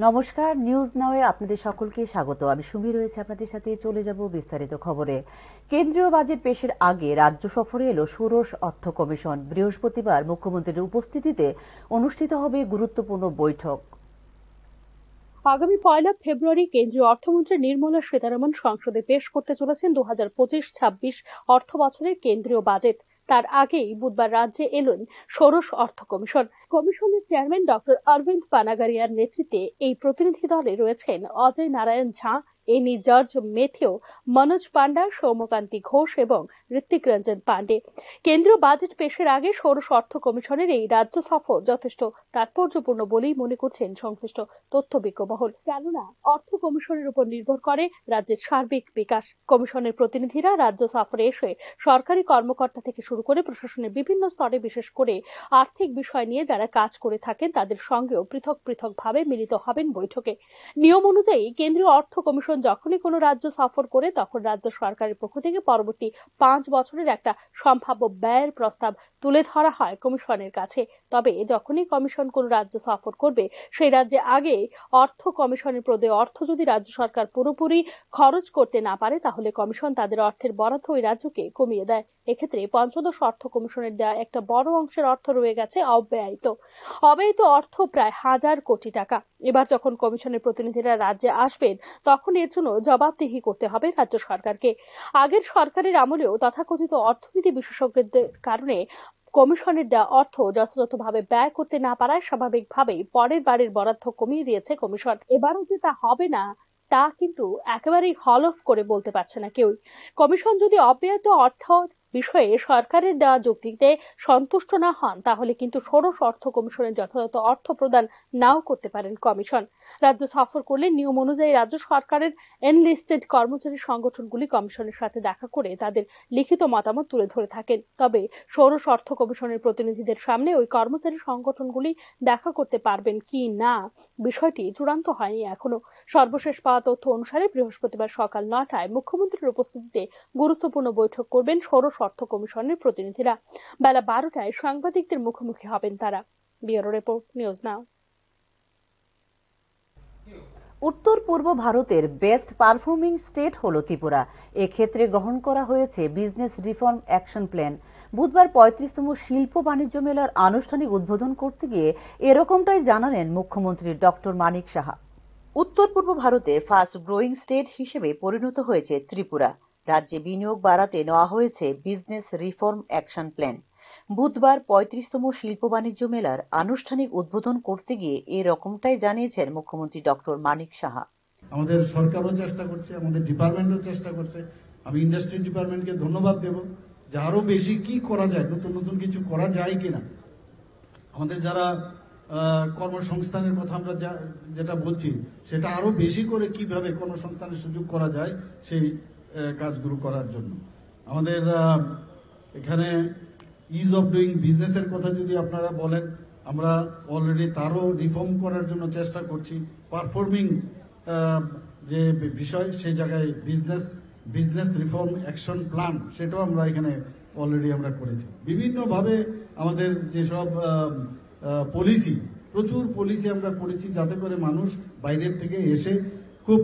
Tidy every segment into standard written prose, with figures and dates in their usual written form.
নমস্কার, নিউজ নাওয়ে আপনাদের সকলকে স্বাগত। আমি সুমি রয়েছে আপনাদের সাথে। চলে যাব বিস্তারিত খবরে। কেন্দ্রীয় বাজেট পেশের আগে রাজ্য সফরে এলো ষোড়শ অর্থ কমিশন। বৃহস্পতিবার মুখ্যমন্ত্রীর উপস্থিতিতে অনুষ্ঠিত হবে গুরুত্বপূর্ণ বৈঠক। আগামী 1 ফেব্রুয়ারি কেন্দ্রীয় অর্থমন্ত্রী নির্মলা সীতারমণ সংসদে পেশ করতে চলেছেন 2025-26 অর্থ বছরের কেন্দ্রীয় বাজেট। তার আগেই বুধবার রাজ্যে এলেন ষোড়শ অর্থ কমিশন। কমিশনের চেয়ারম্যান ডক্টর অরবিন্দ পানাগারিয়ার নেতৃত্বে এই প্রতিনিধি দলে রয়েছেন অজয় নারায়ণ ঝা, এনি জর্জ মেথিউ, মনোজ পান্ডা, সৌম্যকান্তি ঘোষ এবং ঋত্বিক রঞ্জন পান্ডে। কেন্দ্রীয় বাজেট পেশের আগে ষোড়শ অর্থ কমিশনের এই রাজ্য সফর যথেষ্ট তাৎপর্যপূর্ণ বলেই মনে করছেন সংশ্লিষ্ট তথ্যবিজ্ঞ মহল। কেননা অর্থ কমিশনের উপর নির্ভর করে রাজ্যের সার্বিক বিকাশ। কমিশনের প্রতিনিধিরা রাজ্য সফরে এসে সরকারি কর্মকর্তা থেকে শুরু করে প্রশাসনের বিভিন্ন স্তরে, বিশেষ করে আর্থিক বিষয় নিয়ে যারা কাজ করে থাকেন তাদের সঙ্গেও পৃথক পৃথক ভাবে মিলিত হবেন বৈঠকে। নিয়ম অনুযায়ী কেন্দ্রীয় অর্থ কমিশন যখনই কোনো রাজ্য সফর করে তখন রাজ্য সরকারের পক্ষ থেকে পরবর্তী 5 বছরের একটা সম্ভাব্য ব্যয়ের প্রস্তাব তুলে ধরা হয় কমিশনের কাছে। তবে যখনই কমিশন কোনো রাজ্য সফর করবে সেই রাজ্যে আগে অর্থ কমিশনের প্রদেয় অর্থ যদি রাজ্য সরকার পুরোপুরি খরচ করতে না পারে তাহলে কমিশন তাদের অর্থের বরাদ্দ ওই রাজ্যকে কমিয়ে দেয়। এক্ষেত্রে পঞ্চদশ অর্থ কমিশনের দেওয়া একটা বড় অংশের অর্থ রয়ে গেছে অব্যয়িত অর্থ প্রায় 1000 কোটি টাকা। এবার যখন কমিশনের প্রতিনিধিরা রাজ্যে আসবেন তখন এর জন্য জবাবদিহি করতে হবে রাজ্য সরকারকে। আগের সরকারের আমলেও তথাকথিত অর্থনীতি বিশেষজ্ঞদের কারণে কমিশনের দেওয়া অর্থ যথাযথভাবে ব্যয় করতে না পারায় স্বাভাবিকভাবেই পরের বারের বরাদ্দ কমিয়ে দিয়েছে কমিশন। এবারও যে তা হবে না তা কিন্তু একেবারেই হলফ করে বলতে পারছে না কেউই। কমিশন যদি অব্যয়িত অর্থ বিষয়ে সরকারের দেওয়া যুক্তিতে সন্তুষ্ট না হন তাহলে কিন্তু ষোড়শ অর্থ কমিশনের যথাযথ অর্থ প্রদান নাও করতে পারেন কমিশন। রাজ্য সফর করলে নিয়ম অনুযায়ী রাজ্য সরকারের এনলিস্টেড কর্মচারী সংগঠনগুলি কমিশনের সাথে দেখা করে তাদের লিখিত মতামত তুলে ধরে থাকেন। তবে ষোড়শ অর্থ কমিশনের প্রতিনিধিদের সামনে ওই কর্মচারী সংগঠনগুলি দেখা করতে পারবেন কি না বিষয়টি চূড়ান্ত হয়নি এখনো। সর্বশেষ পাওয়া তথ্য অনুসারে বৃহস্পতিবার সকাল 9টায় মুখ্যমন্ত্রীর উপস্থিতিতে গুরুত্বপূর্ণ বৈঠক করবেন ষোড়শ অর্থ কমিশনের প্রতিনিধিরা। বেলা 12টায় সাংবাদিকদের মুখোমুখি হবেন তারা। ব্যুরো রিপোর্ট, নিউজ নাও। উত্তর পূর্ব ভারতের বেস্ট পারফর্মিং স্টেট হল ত্রিপুরা। এক্ষেত্রে গ্রহণ করা হয়েছে বিজনেস রিফর্ম অ্যাকশন প্ল্যান। বুধবার 35তম শিল্প বাণিজ্য মেলার আনুষ্ঠানিক উদ্বোধন করতে গিয়ে এরকমটাই জানালেন মুখ্যমন্ত্রী ডক্টর মানিক সাহা। উত্তর পূর্ব ভারতে ফাস্ট গ্রোয়িং স্টেট হিসেবে পরিণত হয়েছে ত্রিপুরা। রাজ্যে বিনিয়োগ বাড়াতে নেওয়া হয়েছে বিজনেস রিফর্ম অ্যাকশন প্ল্যান। বুধবার 35তম শিল্প বাণিজ্য মেলার আনুষ্ঠানিক উদ্বোধন করতে গিয়ে এরকমটাই জানিয়েছেন মুখ্যমন্ত্রী ডক্টর মানিক সাহা। আমাদের সরকারও চেষ্টা করছে, আমাদের ডিপার্টমেন্টও চেষ্টা করছে। আমি ইন্ডাস্ট্রি ডিপার্টমেন্টকে ধন্যবাদ দেব যে আরো বেশি কি করা যায়, নতুন নতুন কিছু করা যায় কিনা। আমাদের যারা কর্মসংস্থানের কথা আমরা যেটা বলছি সেটা আরো বেশি করে কিভাবে কর্মসংস্থানের সুযোগ করা যায় সেই কাজগুলো করার জন্য। আমাদের এখানে ইজ অফ ডুইং বিজনেসের কথা যদি আপনারা বলেন, আমরা অলরেডি তারও রিফর্ম করার জন্য চেষ্টা করছি। পারফর্মিং যে বিষয় সেই জায়গায় বিজনেস রিফর্ম অ্যাকশন প্ল্যান সেটাও আমরা এখানে অলরেডি আমরা করেছি। বিভিন্নভাবে আমাদের যেসব প্রচুর পলিসি আমরা করেছি যাতে করে মানুষ বাইরের থেকে এসে খুব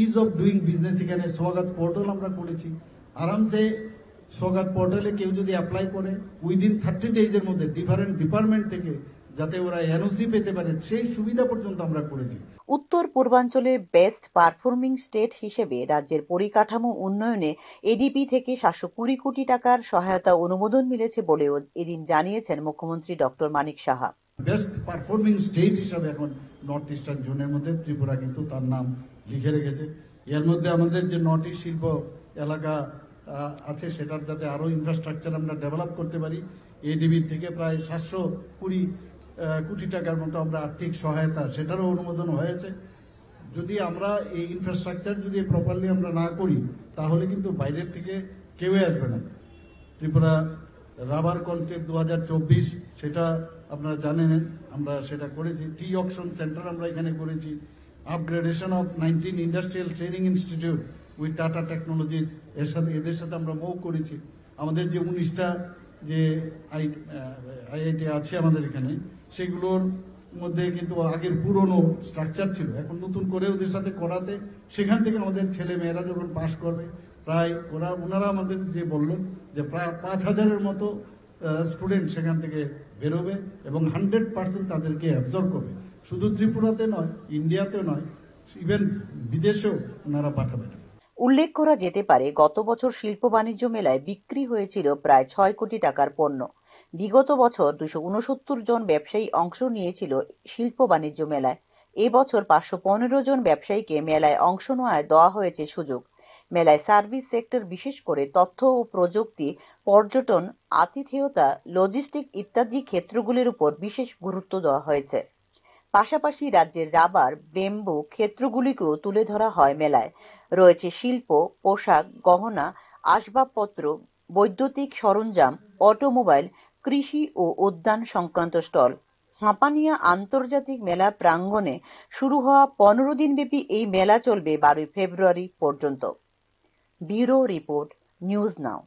ইজ অফ ডুইং বিজনেস, এখানে স্বাগত পোর্টাল আমরা করেছি। আরামসে স্বাগত পোর্টালে কেউ যদি অ্যাপ্লাই করে উইদিন 30 ডেজের মধ্যে ডিফারেন্ট ডিপার্টমেন্ট থেকে যাতে ওরা এনওসি পেতে পারে সেই সুবিধা পর্যন্ত আমরা করেছি। উত্তর পূর্বাঞ্চলের বেস্ট পারফর্মিং স্টেট হিসেবে রাজ্যের পরিকাঠামো উন্নয়নে এডিপি থেকে 720 কোটি টাকার সহায়তা অনুমোদন মিলেছে বলেও এদিন জানিয়েছেন মুখ্যমন্ত্রী doctor Manik Saha. Best performing state হিসাবে এখন নর্থ ইস্টার্ন জোনের মধ্যে ত্রিপুরা কিন্তু তার নাম লিখে রেখেছে। এর মধ্যে আমাদের যে 9টি শিল্প এলাকা আছে সেটার যাতে আরো ইনফ্রাস্ট্রাকচার আমরা ডেভেলপ করতে পারি, এডিবি থেকে প্রায় 720 কোটি টাকার মতো আমরা আর্থিক সহায়তা সেটারও অনুমোদন হয়েছে। যদি আমরা এই ইনফ্রাস্ট্রাকচার যদি প্রপারলি আমরা না করি তাহলে কিন্তু বাইরের থেকে কেউই আসবে না। ত্রিপুরা রাবার কনক্লেভ 2024 সেটা আপনারা জানেন, আমরা সেটা করেছি। টি অকশন সেন্টার আমরা এখানে করেছি। Upgradation of 19 industrial training institute with tata technologies এদের সাথে আমরা মৌ করেছি। আমাদের যে 19টা যে আইআইটি আছে আমাদের এখানে সেগুলোর মধ্যে কিন্তু আগের পুরনো স্ট্রাকচার ছিল, এখন নতুন করে ওদের সাথে করাতে সেখান থেকে আমাদের ছেলে মেয়েরা যখন পাশ করবে প্রায় ওনারা আমাদের যে বললেন যে প্রায় 5,000-এর মতো স্টুডেন্ট সেখান থেকে বেরোবে এবং 100% তাদেরকে অ্যাবজর্ব করবে। শুধু ত্রিপুরাতে নয়, ইন্ডিয়াতেও নয়, ইভেন বিদেশেও ওনারা পাঠাবেন। উল্লেখ করা যেতে পারে, গত বছর শিল্প বাণিজ্য মেলায় বিক্রি হয়েছিল প্রায় 6 কোটি টাকার পণ্য। বিগত বছর 269 জন ব্যবসায়ী অংশ নিয়েছিল শিল্প বাণিজ্য মেলায়। এবছর 515 জন ব্যবসায়ীকে মেলায় অংশ নেওয়ায় দেওয়া হয়েছে সুযোগ। মেলায় সার্ভিস সেক্টর, বিশেষ করে তথ্য ও প্রযুক্তি, পর্যটন, আতিথেয়তা, লজিস্টিক ইত্যাদি ক্ষেত্রগুলির উপর বিশেষ গুরুত্ব দেওয়া হয়েছে। পাশাপাশি রাজ্যের রাবার, বেম্বু ক্ষেত্রগুলিকেও তুলে ধরা হয় মেলায়। রয়েছে শিল্প, পোশাক, গহনা, আসবাবপত্র, বৈদ্যুতিক সরঞ্জাম, অটোমোবাইল, কৃষি ও উদ্যান সংক্রান্ত স্টল। হাঁপানিয়া আন্তর্জাতিক মেলা প্রাঙ্গণে শুরু হওয়া 15 দিনব্যাপী এই মেলা চলবে 12 ফেব্রুয়ারি পর্যন্ত। Bureau report, news now.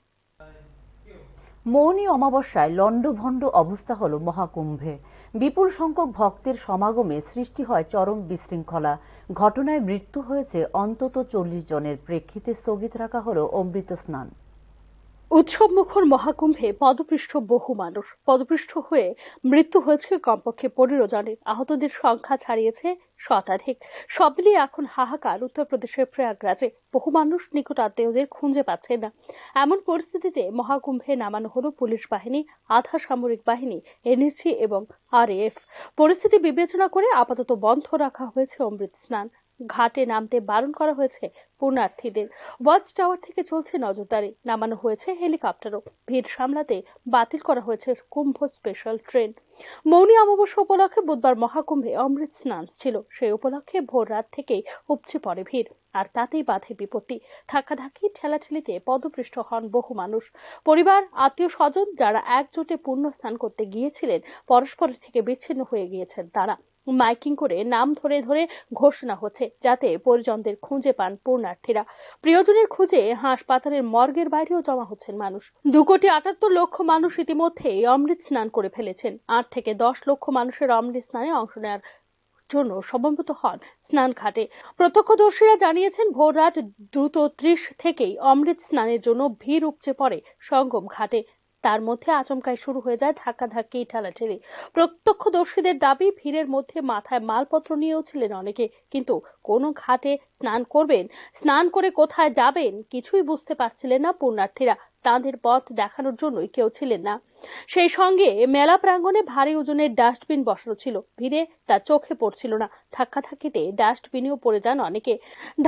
মৌনী অমাবস্যায় লণ্ডভণ্ড অবস্থা হল মহাকুম্ভে। বিপুল সংখ্যক ভক্তের সমাগমে সৃষ্টি হয় চরম বিশৃঙ্খলা। ঘটনায় মৃত্যু হয়েছে অন্তত 40 জনের। প্রেক্ষিতে স্থগিত রাখা হল অমৃত স্নান। উৎসব মুখর মহাকুম্ভে পদপৃষ্ঠ বহু মানুষ। পদপৃষ্ঠ হয়ে মৃত্যু হয়েছে কমপক্ষে 15 জনের। আহতদের সংখ্যা ছাড়িয়েছে শতাধিক। সব মিলিয়ে এখন হাহাকার উত্তরপ্রদেশের প্রয়াগরাজে। বহু মানুষ নিকট আত্মীয়দের খুঁজে পাচ্ছে না। এমন পরিস্থিতিতে মহাকুম্ভে নামানো হলো পুলিশ বাহিনী, আধা সামরিক বাহিনী, এনএসজি এবং আরএএফ। পরিস্থিতি বিবেচনা করে আপাতত বন্ধ রাখা হয়েছে অমৃত স্নান। ঘাটে নামতে বারণ করা হয়েছে পুণ্যার্থীদের। ওয়াচ টাওয়ার থেকে চলছে নজরদারি। নামানো হয়েছে হেলিকপ্টারও। ভিড় সামলাতে বাতিল করা হয়েছে কুম্ভ স্পেশাল ট্রেন। মৌনী অমাবস্যা উপলক্ষে বুধবার মহাকুম্ভে অমৃত স্নান ছিল। সেই উপলক্ষে ভোর রাত থেকেই উপচে পড়ে ভিড়, আর তাতেই বাধে বিপত্তি। ধাক্কাধাক্কি, ঠেলাঠেলিতে পদপৃষ্ঠ হন বহু মানুষ। পরিবার, আত্মীয় স্বজন যারা একজোটে পুণ্য স্নান করতে গিয়েছিলেন, পরস্পরের থেকে বিচ্ছিন্ন হয়ে গিয়েছেন তারা। মাইকিং করে নাম ধরে ধরে ঘোষণা হচ্ছে যাতে পরিজনদের খুঁজে পান পুণ্যার্থীরা। প্রিয়জনের খুঁজে হাসপাতালের মর্গের বাইরেও জমা হচ্ছেন মানুষ। 2,78,00,000 মানুষ ইতিমধ্যেই অমৃত স্নান করে ফেলেছেন। 8 থেকে 10 লক্ষ মানুষের অমৃত স্নানে অংশ নেওয়ার জন্য সমবেত হন স্নান ঘাটে। প্রত্যক্ষদর্শীরা জানিয়েছেন, ভোর রাত 2:30 থেকেই অমৃত স্নানের জন্য ভিড় উপচে পড়ে সঙ্গম ঘাটে। তার মধ্যে আচমকাই শুরু হয়ে যায় ধাক্কাধাক্কি, ঠেলাঠেলি। প্রত্যক্ষদর্শীদের দাবি, ভিড়ের মধ্যে মাথায় মালপত্র নিয়েও ছিলেন অনেকে, কিন্তু কোন ঘাটে স্নান করবেন, স্নান করে কোথায় যাবেন কিছুই বুঝতে পারছিলেন না পুণ্যার্থীরা। তাঁদের পথ দেখানোর জন্যই কেউ ছিলেন না। সেই সঙ্গে মেলা প্রাঙ্গণে ভারী ওজনের ডাস্টবিন বসানো ছিল। ভিড়ে তা চোখে পড়ছিল না। ধাক্কাধাক্কিতে ডাস্টবিনেও পড়ে যান অনেকে।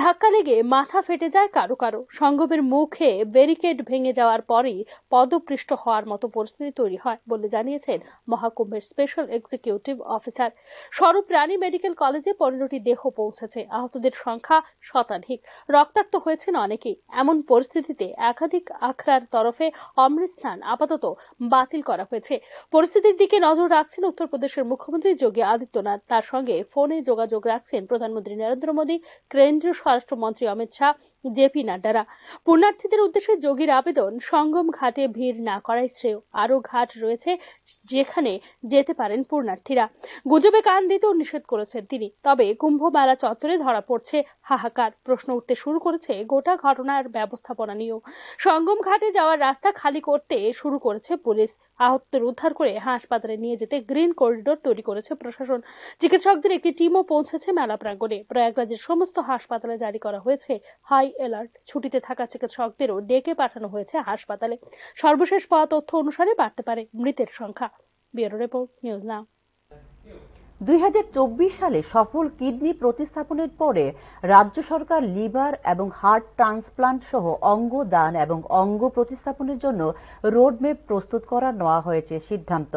ধাক্কা লেগে মাথা ফেটে যায় কারো কারো। সঙ্গমের মুখে ব্যারিকেড ভেঙে যাওয়ার পরই পদপৃষ্ঠ হওয়ার মতো পরিস্থিতি তৈরি হয় বলে জানিয়েছেন মহাকুম্ভের স্পেশাল এক্সিকিউটিভ অফিসার। স্বরূপ রানী মেডিকেল কলেজে 15টি দেহ পৌঁছেছে। আহতদের সংখ্যা শতাধিক। রক্তাক্ত হয়েছেন অনেকেই। এমন পরিস্থিতিতে একাধিক আখড়ার তরফে অমৃত স্নান আপাতত বাতিল করা হয়েছে। পরিস্থিতির দিকে নজর রাখছেন উত্তরপ্রদেশের মুখ্যমন্ত্রী যোগী আদিত্যনাথ। তার সঙ্গে ফোনে যোগাযোগ রাখছেন প্রধানমন্ত্রী নরেন্দ্র মোদী, কেন্দ্রীয় স্বরাষ্ট্রমন্ত্রী অমিত শাহ, জেপি নাড্ডারা। পুণ্যার্থীদের উদ্দেশ্যে যোগীর আবেদন, সঙ্গম ঘাটে ভিড় না করাই শ্রেয়। আরো ঘাট রয়েছে যেখানে যেতে পারেন পুণ্যার্থীরা। গুজবে কান দিতেও নিষেধ করেছেন তিনি। তবে কুম্ভ মেলা চত্বরে ধরা পড়ছে হাহাকার। প্রশ্ন উঠতে শুরু করেছে গোটা ঘটনার ব্যবস্থাপনা নিয়েও। সঙ্গম ঘাটে যাওয়ার রাস্তা খালি করতে শুরু করেছে পুলিশ। আহতদের উদ্ধার করে হাসপাতালে নিয়ে যেতে গ্রিন করিডোর তৈরি করেছে প্রশাসন। চিকিৎসকদের একটি টিমও পৌঁছেছে মেলা প্রাঙ্গণে। প্রয়াগরাজের সমস্ত হাসপাতালে জারি করা হয়েছে হাই অ্যালার্ট। ছুটিতে থাকা চিকিৎসকদেরও ডেকে পাঠানো হয়েছে হাসপাতালে। সর্বশেষ পাওয়া তথ্য অনুসারে বাড়তে পারে মৃতের সংখ্যা। ব্যুরো রিপোর্ট, নিউজ নাও। 2024 সালে সফল কিডনি প্রতিস্থাপনের পরে রাজ্য সরকার লিভার এবং হার্ট ট্রান্সপ্লান্ট সহ অঙ্গ দান এবং অঙ্গ প্রতিস্থাপনের জন্য রোডম্যাপ প্রস্তুত করার নেওয়া হয়েছে সিদ্ধান্ত।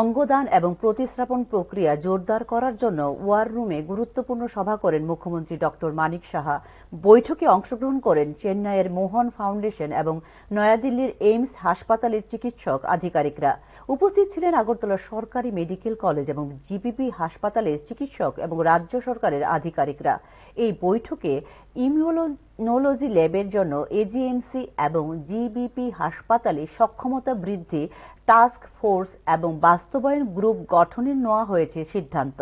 অঙ্গদান এবং প্রতিস্থাপন প্রক্রিয়া জোরদার করার জন্য ওয়ার রুমে গুরুত্বপূর্ণ সভা করেন মুখ্যমন্ত্রী ডক্টর মানিক সাহা। বৈঠকে অংশগ্রহণ করেন চেন্নাইয়ের মোহন ফাউন্ডেশন এবং নয়াদিল্লির এইমস হাসপাতালের চিকিৎসক আধিকারিকরা। উপস্থিত ছিলেন আগরতলা সরকারি মেডিকেল কলেজ এবং জিপিপি হাসপাতালের চিকিৎসক এবং রাজ্য সরকারের আধিকারিকরা। এই বৈঠকে ইমিউনোলজি ল্যাবের জন্য এজিএমসি এবং জিবিপি হাসপাতালে সক্ষমতা বৃদ্ধি টাস্ক ফোর্স এবং বাস্তবায়ন গ্রুপ গঠনের নেওয়া হয়েছে সিদ্ধান্ত।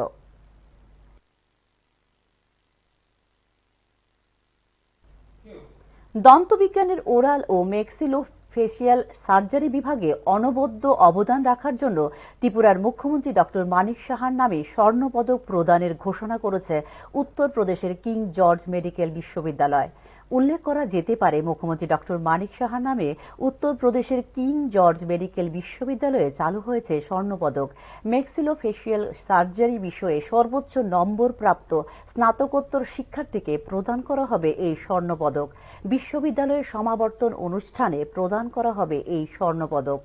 দন্তবিজ্ঞানের ওরাল ও ম্যাক্সিলোফেশিয়াল সার্জারি বিভাগে অনবদ্য অবদান রাখার জন্য ত্রিপুরার মুখ্যমন্ত্রী ডক্টর মানিক সাহার নামে স্বর্ণপদক প্রদানের ঘোষণা করেছে উত্তরপ্রদেশের কিং জর্জ মেডিকেল বিশ্ববিদ্যালয়। উল্লেখ করা যেতে পারে, মুখ্যমন্ত্রী ডক্টর মানিক সাহার নামে উত্তরপ্রদেশের কিং জর্জ মেডিকেল বিশ্ববিদ্যালয়ে চালু হয়েছে স্বর্ণপদক। ম্যাক্সিলোফেশিয়াল সার্জারি বিষয়ে সর্বোচ্চ নম্বর প্রাপ্ত স্নাতকোত্তর শিক্ষার্থীকে প্রদান করা হবে এই স্বর্ণপদক। বিশ্ববিদ্যালয়ের সমাবর্তন অনুষ্ঠানে প্রদান করা হবে এই স্বর্ণপদক।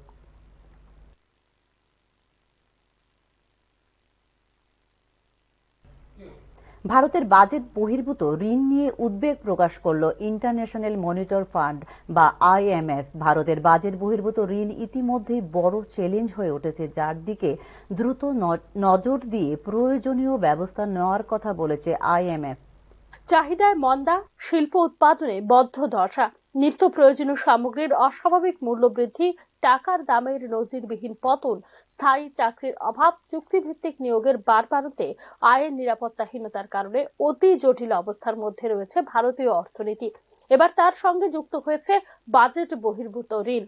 ভারতের বাজেট বহির্ভূত ঋণ নিয়ে উদ্বেগ প্রকাশ করল ইন্টারন্যাশনাল মনিটর ফান্ড বা IMF। ভারতের বাজেট বহির্ভূত ঋণ ইতিমধ্যেই বড় চ্যালেঞ্জ হয়ে উঠেছে, যার দিকে দ্রুত নজর দিয়ে প্রয়োজনীয় ব্যবস্থা নেওয়ার কথা বলেছে IMF। চাহিদায় মন্দা, শিল্প উৎপাদনে বদ্ধ দশা, নিত্য প্রয়োজনীয় সামগ্রীর অস্বাভাবিক মূল্য বৃদ্ধি, টাকার দামের নজিরবিহীন পতন, স্থায়ী চাকরির অভাব, চুক্তিভিত্তিক নিয়োগের বাড়বাড়ন্তে, আয়ের নিরাপত্তাহীনতার কারণে অতি জটিল অবস্থার মধ্যে রয়েছে ভারতীয় অর্থনীতি। এবার তার সঙ্গে যুক্ত হয়েছে বাজেট বহির্ভূত ঋণ।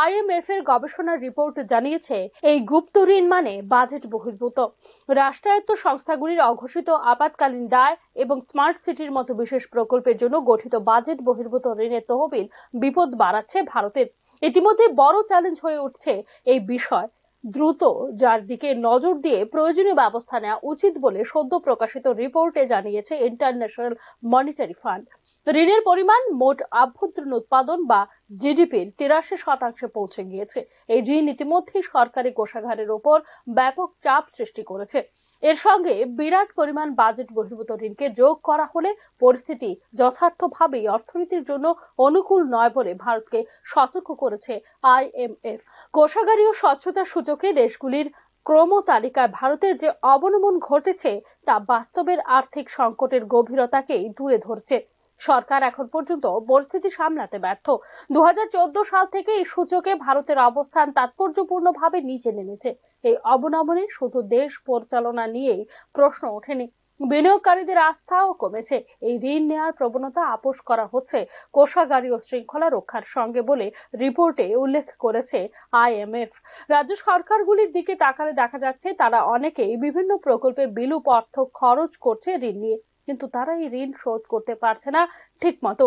IMF এর গবেষণার রিপোর্ট জানিয়েছে, এই গুপ্ত ঋণ মানে বাজেট বহির্ভূত। রাষ্ট্রায়ত্ত সংস্থাগুলির অঘোষিত আপাতকালীন দায় এবং স্মার্ট সিটির মতো বিশেষ প্রকল্পের জন্য গঠিত বাজেট বহির্ভূত ঋণের তহবিল বিপদ বাড়াচ্ছে ভারতের। ইতিমধ্যে বড় চ্যালেঞ্জ হয়ে উঠছে এই বিষয় দ্রুত, যার দিকে নজর দিয়ে প্রয়োজনীয় ব্যবস্থা নেওয়া উচিত বলে সদ্য প্রকাশিত রিপোর্টে জানিয়েছে ইন্টারন্যাশনাল মনিটারি ফান্ড। ঋণের পরিমাণ মোট আভ্যন্তরীণ উৎপাদন বা জিডিপির 83% পৌঁছে গিয়েছে। এই ঋণ ইতিমধ্যেই সরকারি কোষাগারের ওপর ব্যাপক চাপ সৃষ্টি করেছে। এর সঙ্গে বিরাট পরিমাণ বাজেট বহির্ভূত ঋণকে যোগ করা হলে পরিস্থিতি যথার্থভাবেই অর্থনীতির জন্য অনুকূল নয় বলে ভারতকে সতর্ক করেছে IMF। কোষাগারীয় স্বচ্ছতা সূচকে দেশগুলির ক্রম তালিকায় ভারতের যে অবনমন ঘটেছে তা বাস্তবের আর্থিক সংকটের গভীরতাকেই তুলে ধরছে। সরকার এখন পর্যন্ত পরিস্থিতি সামলাতে ব্যর্থ। 2014 সাল থেকে এই সূচকে ভারতের অবস্থান তাৎপর্যপূর্ণভাবে নিচে নেমেছে। এই অবনমনে শুধু দেশ পরিচালনা নিয়েই প্রশ্ন ওঠেনি, বিনিয়োগকারীদের আস্থাও কমেছে। এই ঋণ নেওয়ার প্রবণতা আপোস করা হচ্ছে কোষাগারীয় শৃঙ্খলা রক্ষার সঙ্গে বলে রিপোর্টে উল্লেখ করেছে IMF। রাজ্য সরকারগুলির দিকে তাকালে দেখা যাচ্ছে তারা অনেকেই বিভিন্ন প্রকল্পে বিলুপ অর্থ খরচ করছে ঋণ নিয়ে, কিন্তু তারা এই ঋণ শোধ করতে পারছে না ঠিক মতো।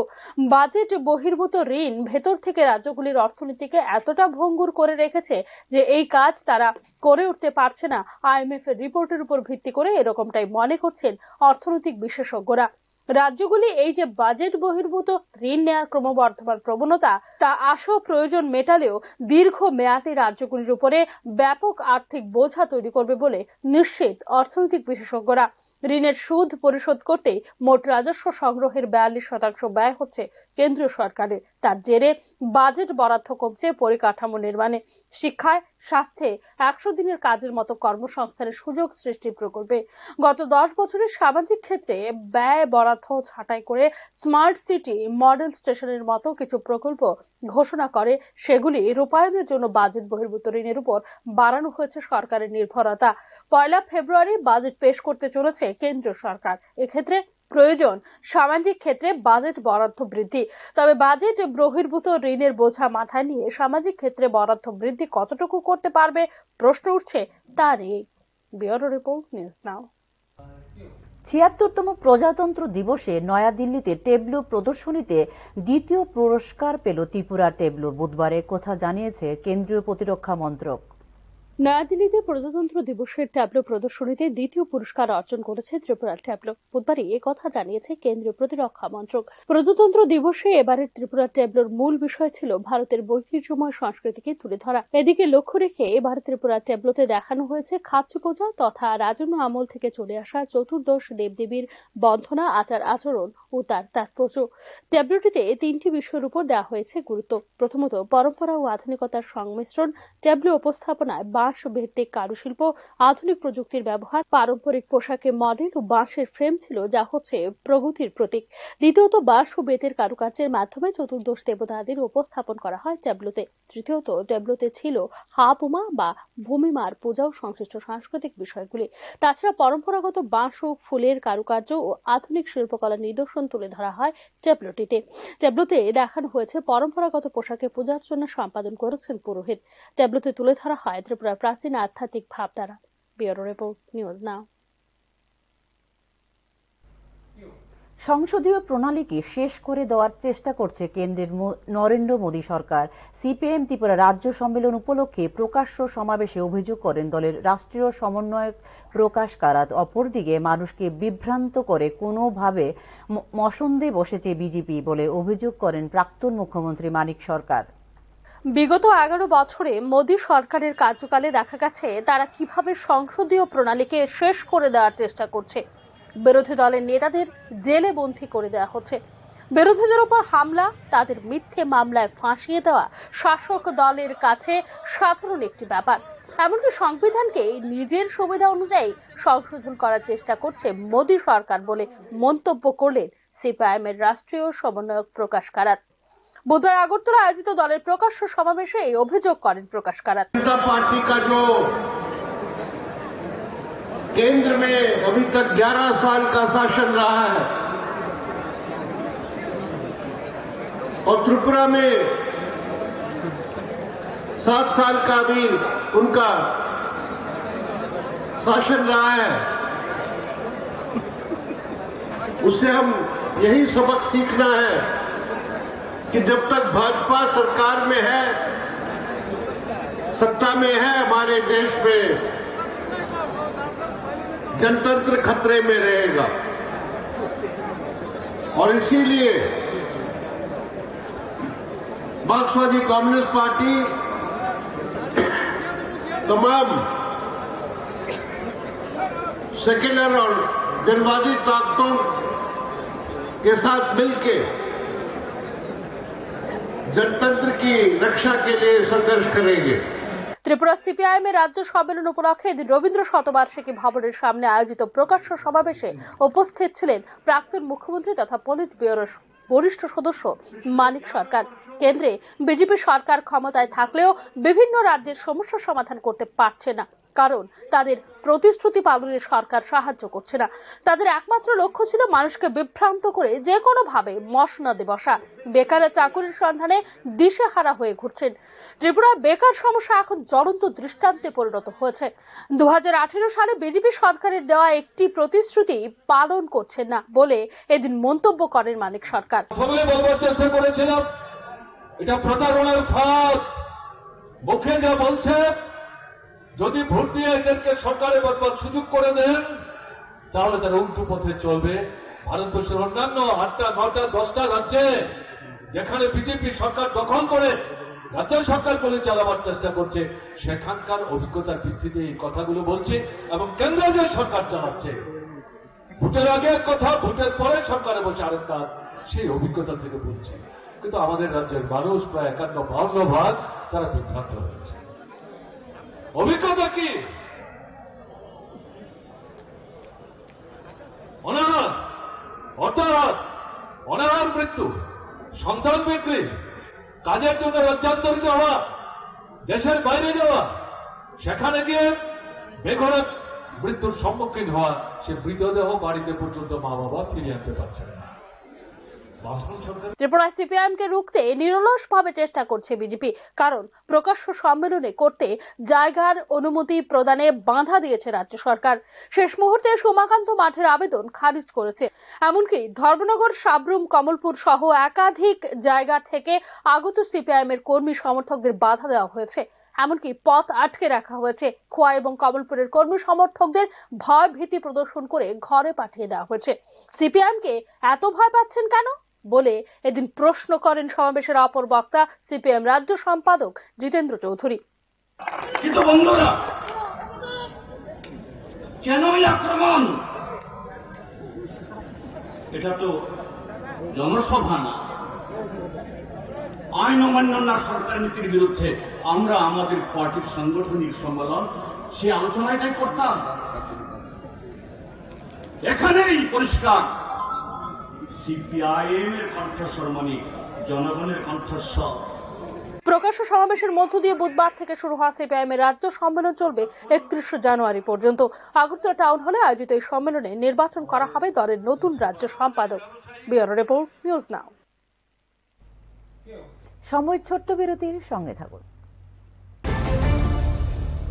বাজেট বহির্ভূত ঋণ ভেতর থেকে রাজ্যগুলির অর্থনীতিকে এতটা ভঙ্গুর করে রেখেছে যে এই কাজ তারা করে উঠতে পারছে না। IMF এর রিপোর্টের উপর ভিত্তি করে এরকমটাই মনে করছেন অর্থনৈতিক বিশেষজ্ঞরা। রাজ্যগুলি এই যে বাজেট বহির্ভূত ঋণ নেওয়ার ক্রমবর্ধমান প্রবণতা, তা আশু প্রয়োজন মেটালেও দীর্ঘ মেয়াদে রাজ্যগুলির উপরে ব্যাপক আর্থিক বোঝা তৈরি করবে বলে নিশ্চিত অর্থনৈতিক বিশেষজ্ঞরা। ঋণের সুদ পরিশোধ করতে মোট রাজস্ব সংগ্রহের 42% ব্যয় হচ্ছে কেন্দ্রীয় সরকারের। তার জেরে বাজেট বরাদ্দ কমছে পরিকাঠামো নির্মাণে, শিক্ষায়, স্বাস্থ্যে, 100 দিনের কাজের মতো কর্মসংস্থানের সুযোগ সৃষ্টির প্রকল্পে। গত 10 বছরের সামাজিক ক্ষেত্রে ব্যয় বরাদ্দ ছাঁটাই করে স্মার্ট সিটি, মডেল স্টেশনের মতো কিছু প্রকল্প ঘোষণা করে সেগুলি রূপায়ণের জন্য বাজেট বহির্ভূত ঋণের উপর বাড়ানো হয়েছে সরকারের নির্ভরতা। 1 ফেব্রুয়ারি বাজেট পেশ করতে চলেছে কেন্দ্রীয় সরকার। এক্ষেত্রে প্রয়োজন সামাজিক ক্ষেত্রে বাজেট বরাদ্দ বৃদ্ধি। তবে বাজেট বহির্ভূত ঋণের বোঝা মাথায় নিয়ে সামাজিক ক্ষেত্রে বরাদ্দ বৃদ্ধি কতটুকু করতে পারবে প্রশ্ন উঠছে তা নিয়ে। Bureau report, news now. ৭৬তম প্রজাতন্ত্র দিবসে নয়াদিল্লিতে টেবলো প্রদর্শনীতে দ্বিতীয় পুরস্কার পেল ত্রিপুরা টেবলো। বুধবার কথা জানিয়েছে কেন্দ্রীয় প্রতিরক্ষা মন্ত্রক। নয়াদিল্লিতে প্রজাতন্ত্র দিবসের ট্যাবলো প্রদর্শনীতে দ্বিতীয় পুরস্কার অর্জন করেছে ত্রিপুরা ট্যাবলো। বুধবারই কথা জানিয়েছে কেন্দ্রীয় প্রতিরক্ষা মন্ত্রক। প্রজাতন্ত্র দিবসে এবারের ত্রিপুরা ট্যাবলোর মূল বিষয় ছিল ভারতের বৈচিত্র্যময় সংস্কৃতিকে তুলে ধরা। এদিকে লক্ষ্য রেখে এবার ত্রিপুরা ট্যাবলোতে দেখানো হয়েছে খাদ্য পূজা তথা রাজন্য আমল থেকে চলে আসা চতুর্দশ দেবদেবীর বন্ধনা, আচার আচরণ ও তার তাৎপর্য। ট্যাবলোটিতে 3টি বিষয়ের উপর দেওয়া হয়েছে গুরুত্ব। প্রথমত, পরম্পরা ও আধুনিকতার সংমিশ্রণ। ট্যাবলো উপস্থাপনায় বাঁশ ভিত্তিক কারুশিল্প, আধুনিক প্রযুক্তির ব্যবহার, পারম্পরিক পোশাকে মডেল ও বাঁশের ফ্রেম ছিল, যা হচ্ছে প্রগতির প্রতীক। দ্বিতীয়ত, বাঁশ ও বেতের কারুকার্যের মাধ্যমে চতুর্দশ দেবতাদের উপস্থাপন করা হয় ট্যাবলোতে। তৃতীয়ত, ট্যাবলোতে ছিল হাবুমা বা ভূমিমার পূজা ও সংশ্লিষ্ট সাংস্কৃতিক বিষয়গুলি। তাছাড়া পরম্পরাগত বাঁশ ও ফুলের কারুকার্য ও আধুনিক শিল্পকলার নিদর্শন তুলে ধরা হয় ট্যাবলোটিতে। ট্যাবলোতে দেখানো হয়েছে পরম্পরাগত পোশাকে পূজার জন্য সম্পাদন করেছেন পুরোহিত। ট্যাবলোতে তুলে ধরা হয় ত্রিপুরার প্রাচীন আধ্যাত্মিক ভাবধারা। ব্যুরো রিপোর্ট, নিউজ নাও। সংসদীয় প্রণালীকে শেষ করে দেওয়ার চেষ্টা করছে কেন্দ্রের নরেন্দ্র মোদী সরকার। সিপিএম ত্রিপুরা রাজ্য সম্মেলন উপলক্ষে প্রকাশ্য সমাবেশে অভিযোগ করেন দলের রাষ্ট্রীয় সমন্বয়ক প্রকাশ কারাত। অপরদিকে মানুষকে বিভ্রান্ত করে কোনোভাবে মসন্দে বসেছে বিজেপি বলে অভিযোগ করেন প্রাক্তন মুখ্যমন্ত্রী মানিক সরকার। বিগত 11 বছরে মোদী সরকারের কার্যকালে দেখা গেছে তারা কিভাবে সংসদীয় প্রণালীকে শেষ করে দেওয়ার চেষ্টা করছে। বিরোধী দলের নেতাদের জেলে বন্দী করে দেওয়া হচ্ছে, বিরোধীদের উপর হামলা, তাদের মিথ্যে মামলায় ফাঁসিয়ে দেওয়া শাসক দলের কাছে সাধারণ একটি ব্যাপার। এমনকি সংবিধানকে নিজের সুবিধা অনুযায়ী সংশোধন করার চেষ্টা করছে মোদী সরকার বলে মন্তব্য করলেন সিপিআইএম এর রাষ্ট্রীয় সমন্বয়ক প্রকাশ কারাত। বুধবার আগরতলা আয়োজিত দলের প্রকাশ্য সমাবেশে এই অভিযোগ করেন প্রকাশ কারাত। पार्टी का जो केंद्र में अभी तक 11 साल का शासन रहा है और त्रिपुरा में 7 साल का भी उनका शासन रहा है, उससे हम यही सबक सीखना है कि जब तक भाजपा सरकार में है, सत्ता में है, हमारे देश में जनतंत्र खतरे में रहेगा। और इसीलिए मार्क्सवादी कम्युनिस्ट पार्टी तमाम सेक्युलर और जनवादी ताकतों के साथ मिलकर जनतंत्र की रक्षा के लिए संघर्ष करेंगे। ত্রিপুরা সিপিআইএম এর রাজ্য সম্মেলন উপলক্ষে এদিন রবীন্দ্র শতবার্ষিকী ভবনের সামনে আয়োজিত প্রকাশ্য সমাবেশে উপস্থিত ছিলেন প্রাক্তন মুখ্যমন্ত্রী তথা পলিট ব্যুরোর বরিষ্ঠ সদস্য মানিক সরকার। কেন্দ্রে বিজেপি সরকার ক্ষমতায় থাকলেও বিভিন্ন রাজ্যের সমস্যা সমাধান করতে পারছে না, কারণ তাদের প্রতিশ্রুতি পালনের সরকার সাহায্য করছে না। তাদের একমাত্র লক্ষ্য ছিল মানুষকে বিভ্রান্ত করে যে কোনো ভাবে মসনদে বসা। বেকারের চাকুরির সন্ধানে দিশেহারা হয়ে ঘুরছেন। ত্রিপুরার বেকার সমস্যা এখন জ্বলন্ত দৃষ্টান্তে পরিণত হয়েছে। 2018 সালে বিজেপি সরকারের দেওয়া একটি প্রতিশ্রুতি পালন করছেন না বলে এদিন মন্তব্য করেন মানিক সরকার। প্রথমে বলবার চেষ্টা করেছিলাম এটা প্রতারণার ফাঁদ। মুখে যা বলছে, যদি ভোট দিয়ে এদেরকে সরকারে বসবার সুযোগ করে দেন তাহলে তারা উল্টো পথে চলবে। ভারতবর্ষের অন্যান্য 8টা, 9টা, 10টা রাজ্যে যেখানে বিজেপি সরকার দখল করে রাজ্য সরকার করে চালাবার চেষ্টা করছে, সেখানকার অভিজ্ঞতার ভিত্তিতে এই কথাগুলো বলছে। এবং কেন্দ্রীয় যে সরকার চালাচ্ছে, ভোটের আগে এক কথা, ভোটের পরে সরকারে বসে আরেক কাজ, সেই অভিজ্ঞতা থেকে বলছে। কিন্তু আমাদের রাজ্যের মানুষ প্রায় 51-52% তারা বিভ্রান্ত হয়েছে। অভিজ্ঞতা কি? অনাহার, হঠাৎ অনাহার মৃত্যু, সন্তান বিক্রি, কাজের জন্য রাজ্যান্তরিত হওয়া, দেশের বাইরে যাওয়া, সেখানে গিয়ে বেঘোরে মৃত্যুর সম্মুখীন হওয়া, সে মৃতদেহ বাড়িতে পর্যন্ত মা বাবা ফিরিয়ে আনতে পারছেন না। ত্রিপুরা সিপিআইএম কে রুখতে নিরলসভাবে চেষ্টা করছে বিজেপি, কারণ প্রকাশ্য সম্মেলনে করতে জায়গার অনুমতি প্রদানে বাধা দিয়েছে রাজ্য সরকার। শেষ মুহূর্তে সোমাকান্ত মাঠের আবেদন খারিজ করেছে। এমনকি ধর্মনগর, সাবরুম, কমলপুর সহ একাধিক জায়গা থেকে আগত সিপিআইএম এর কর্মী সমর্থকদের বাধা দেওয়া হয়েছে। এমনকি পথ আটকে রাখা হয়েছে। খোয়া এবং কমলপুরের কর্মী সমর্থকদের ভয় ভীতি প্রদর্শন করে ঘরে পাঠিয়ে দেওয়া হয়েছে। সিপিআইএম কে এত ভয় পাচ্ছেন কেন বলে এদিন প্রশ্ন করেন সমাবেশের অপর বক্তা সিপিএম রাজ্য সম্পাদক জিতেন্দ্র চৌধুরী। কিন্তু বন্ধুরা, কেন এই আক্রমণ? এটা তো জনসভা না, আইন অমান্যতার সরকার নীতির বিরুদ্ধে আমরা আমাদের পার্টির সাংগঠনিক সম্মেলন সে আলোচনাটাই করতাম। এখানেই পরিষ্কার সিপিআইএম এর কণ্ঠস্বর মানে জনগণের কণ্ঠস্বর। প্রকাশ্য সমাবেশের মধ্য দিয়ে বুধবার থেকে শুরু হওয়া সিপিআইএম এর রাজ্য সম্মেলন চলবে 31 জানুয়ারি পর্যন্ত। আগরতলা টাউন হলে আয়োজিত এই সম্মেলনে নির্বাচন করা হবে দলের নতুন রাজ্য সম্পাদক। ব্যুরো রিপোর্ট, নিউজ নাও। সময় ছোট্ট বিরতির সঙ্গে থাকুন।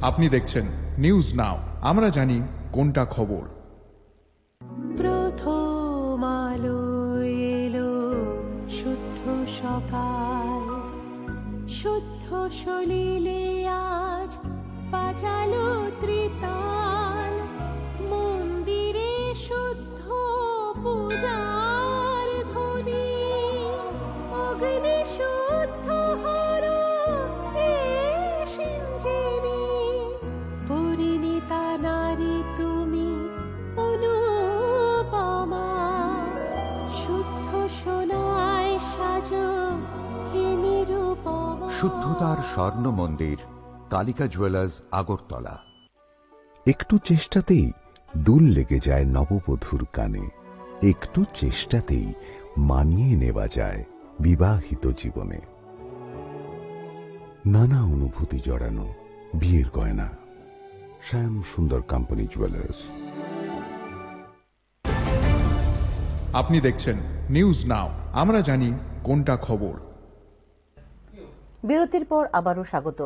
আপনি দেখছেন নিউজ নাও, আমরা জানি কোনটা খবর। প্রথম আলো এলো শুদ্ধ সকাল, শুদ্ধ সলিলে আজ বাজালো ত্রিতাল, মন্দিরে শুদ্ধ পূজার ধ্বনি, অগ্নি শুদ্ধ হলো সিঞ্জিনি, পরিণীতা নারী তুমি অনুপমা, শুদ্ধ সোনায় সাজো হে নিরুপমা। শুদ্ধতার স্বর্ণ মন্দির, কালিকা জুয়েলার্স, আগরতলা। একটু চেষ্টাতেই দুল লেগে যায় নববধূর কানে, একটু চেষ্টাতেই মানিয়ে নেওয়া যায় বিবাহিত জীবনে। নানা অনুভূতি জড়ানো বিয়ের গয়না, শ্যাম সুন্দর কোম্পানি জুয়েলার্স। আপনি দেখছেন নিউজ নাও, আমরা জানি কোনটা খবর। বিরতির পর আবারও স্বাগত।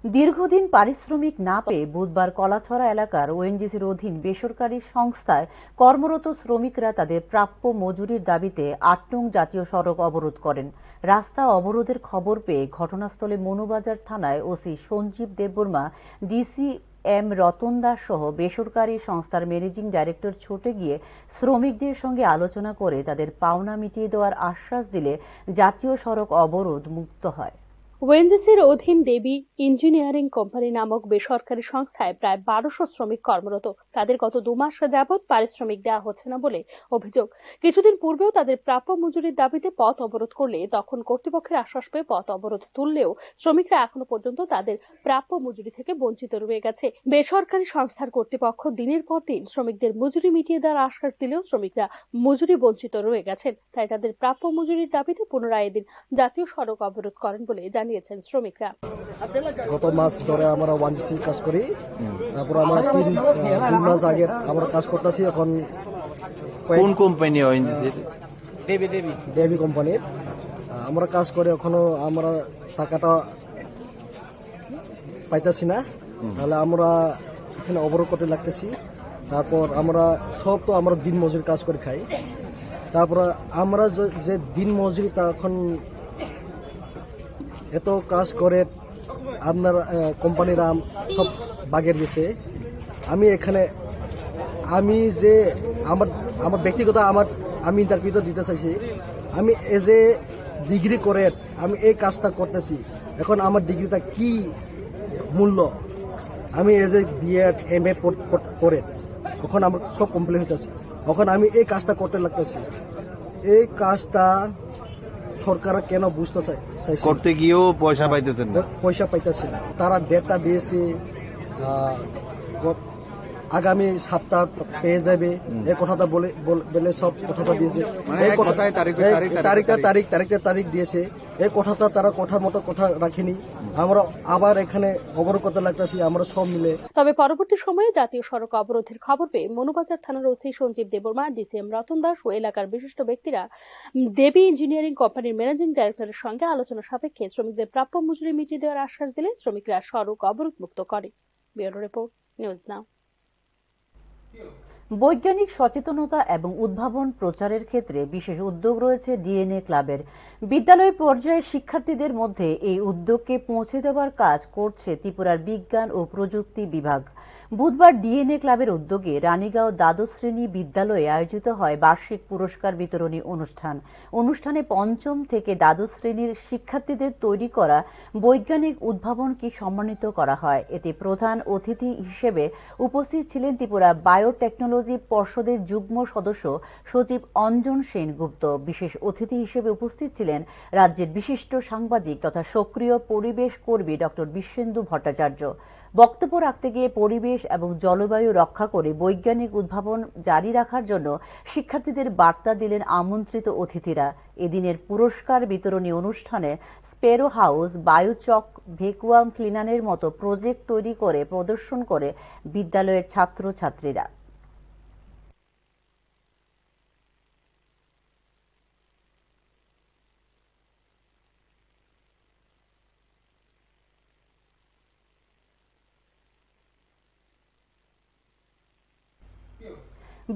দীর্ঘদিন পারিশ্রমিক না পেয়ে বুধবার কলাছড়া এলাকার ওএনজিসির অধীন বেসরকারি সংস্থায় কর্মরত শ্রমিকরা তাদের প্রাপ্য মজুরির দাবিতে ৮ নং জাতীয় সড়ক অবরোধ করেন। রাস্তা অবরোধের খবর পেয়ে ঘটনাস্থলে মনুবাজার থানায় OC Sanjib Debbarma, DC M Ratan Das সহ বেসরকারি সংস্থার ম্যানেজিং ডাইরেক্টর ছুটে গিয়ে শ্রমিকদের সঙ্গে আলোচনা করে তাদের পাওনা মিটিয়ে দেওয়ার আশ্বাস দিলে জাতীয় সড়ক অবরোধ মুক্ত হয়। ওএনজিসির অধীন দেবী ইঞ্জিনিয়ারিং কোম্পানি নামক বেসরকারি সংস্থায় প্রায় 1200 শ্রমিক কর্মরত। তাদের গত 2 মাস যাবৎ পারিশ্রমিক দেওয়া হচ্ছে না বলে অভিযোগ। কিছুদিন পূর্বেও তাদের প্রাপ্য মজুরির দাবিতে পথ অবরোধ করলে তখন কর্তৃপক্ষের আশ্বাস পেয়ে পথ অবরোধ তুললেও শ্রমিকরা এখনো পর্যন্ত তাদের প্রাপ্য মজুরি থেকে বঞ্চিত রয়ে গেছে। বেসরকারি সংস্থার কর্তৃপক্ষ দিনের পর দিন শ্রমিকদের মজুরি মিটিয়ে দেওয়ার আশ্বাস দিলেও শ্রমিকরা মজুরি বঞ্চিত রয়ে গেছেন। তাই তাদের প্রাপ্য মজুরির দাবিতে পুনরায় এদিন জাতীয় সড়ক অবরোধ করেন বলে জানিয়েছেন শ্রমিকরা। গত মাস ধরে আমরা ওয়ানজিসি কাজ করি, তারপর আমরা 3 মাস আগে আমরা কাজ করতেছি। এখন কোন কোম্পানি? ওয়ানজিসির দেবী কোম্পানির আমরা কাজ করে এখনো আমরা টাকাটা পাইতেছি না, তাহলে আমরা এখানে অবরোধ করতে লাগতেছি। তারপর আমরা সব তো আমরা দিন মজুরি কাজ করে খাই, তারপর আমরা যে দিন মজুরি তখন এত কাজ করে আপনার কোম্পানিরা সব বাগের গেছে। আমি যে আমার ব্যক্তিগত আমি ইন্টারভিউ দিতে চাইছি। আমি এজ এ ডিগ্রি করে আমি এই কাজটা করতেছি। এখন আমার ডিগ্রিটা কি মূল্য? আমি এজ এ বিএড MA করে এখন আমার সব কমপ্লিট হইতেছে, এখন আমি এই কাজটা করতে লাগতেছি। এই কাজটা সরকার কেন বুঝতে চাইছে? করতে গিয়েও পয়সা পাইতেছেন না, পয়সা পাইতেছে না। তারা ডেটটা দিয়েছে আগামী সপ্তাহ পেয়ে যাবে, এই কথাটা বলে সব কথাটা দিয়েছে। তারিখ দিয়েছে, এই কথাটা তারা কথা মতো কথা রাখেনি। আমরা আবার এখানে অবরোধ করতে লাগতেছি আমরা সব মিলে। তবে পরবর্তী সময়ে জাতীয় সড়ক অবরোধের খবর পেয়ে মনুবাজার থানার ওসি সঞ্জীব দেববর্মা, ডিসিএম রতন দাস ও এলাকার বিশিষ্ট ব্যক্তিরা দেবী ইঞ্জিনিয়ারিং কোম্পানির ম্যানেজিং ডাইরেক্টরের সঙ্গে আলোচনা সাপেক্ষে শ্রমিকদের প্রাপ্য মজুরি মিটিয়ে দেওয়ার আশ্বাস দিলে শ্রমিকরা সড়ক অবরোধ মুক্ত করে। ব্যুরো রিপোর্ট, নিউজ নাও। বৈজ্ঞানিক সচেতনতা এবং উদ্ভাবন প্রচারের ক্ষেত্রে বিশেষ উদ্যোগ রয়েছে ডিএনএ ক্লাবের। বিদ্যালয় পর্যায়ে শিক্ষার্থীদের মধ্যে এই উদ্যোগকে পৌঁছে দেওয়ার কাজ করছে ত্রিপুরার বিজ্ঞান ও প্রযুক্তি বিভাগ। বুধবার ডিএনএ ক্লাবের উদ্যোগে রানীগাঁও দ্বাদশ শ্রেণী বিদ্যালয়ে আয়োজিত হয় বার্ষিক পুরস্কার বিতরণী অনুষ্ঠানে পঞ্চম থেকে দ্বাদশ শ্রেণীর শিক্ষার্থীদের তৈরি করা বৈজ্ঞানিক উদ্ভাবনকে সম্মানিত করা হয়। এতে প্রধান অতিথি হিসেবে উপস্থিত ছিলেন ত্রিপুরা বায়োটেকনোলজি পর্ষদের যুগ্ম সদস্য সচিব অঞ্জন সেনগুপ্ত। বিশেষ অতিথি হিসেবে উপস্থিত ছিলেন রাজ্যের বিশিষ্ট সাংবাদিক তথা সক্রিয় পরিবেশ কর্মী ডক্টর বিশ্বেন্দু ভট্টাচার্য। বক্তব্য রাখতে গিয়ে পরিবেশ এবং জলবায়ু রক্ষা করে বৈজ্ঞানিক উদ্ভাবন জারি রাখার জন্য শিক্ষার্থীদের বার্তা দিলেন আমন্ত্রিত অতিথিরা। এদিনের পুরস্কার বিতরণী অনুষ্ঠানে স্পেরো হাউস, বায়োচক, ভ্যাকুয়াম ক্লিনারের মতো প্রজেক্ট তৈরি করে প্রদর্শন করে বিদ্যালয়ের ছাত্রছাত্রীরা।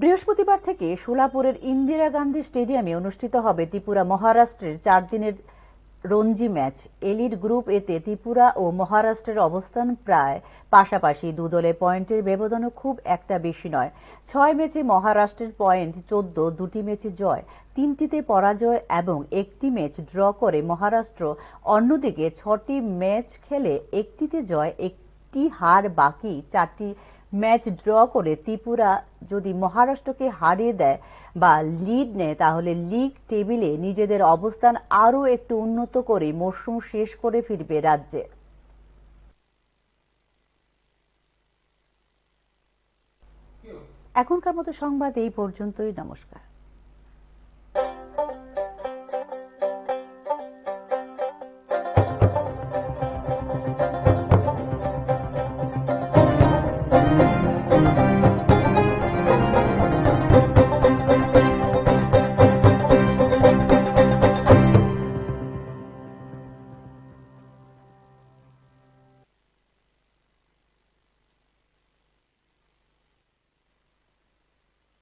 বৃহস্পতিবার থেকে সোলাপুরের ইন্দিরা গান্ধী স্টেডিয়ামে অনুষ্ঠিত হবে ত্রিপুরা মহারাষ্ট্রের 4 দিনের রঞ্জি ম্যাচ। এলিট গ্রুপ এতে ত্রিপুরা ও মহারাষ্ট্রের অবস্থান প্রায় পাশাপাশি। দুদলের পয়েন্টের ব্যবধানও খুব একটা বেশি নয়। 6 ম্যাচে মহারাষ্ট্রের পয়েন্ট 14, 2টি ম্যাচে জয়, 3টিতে পরাজয় এবং 1টি ম্যাচ ড্র করে মহারাষ্ট্র। অন্যদিকে 6টি ম্যাচ খেলে 1টিতে জয়, 1টি হার, বাকি 4টি ম্যাচ ড্র করে ত্রিপুরা যদি মহারাষ্ট্রকে হারিয়ে দেয় বা লিড নেয় তাহলে লিগ টেবিলে নিজেদের অবস্থান আরও একটু উন্নত করে মরশুম শেষ করে ফিরবে রাজ্যে। এখনকার মতো সংবাদ এই পর্যন্তই। নমস্কার।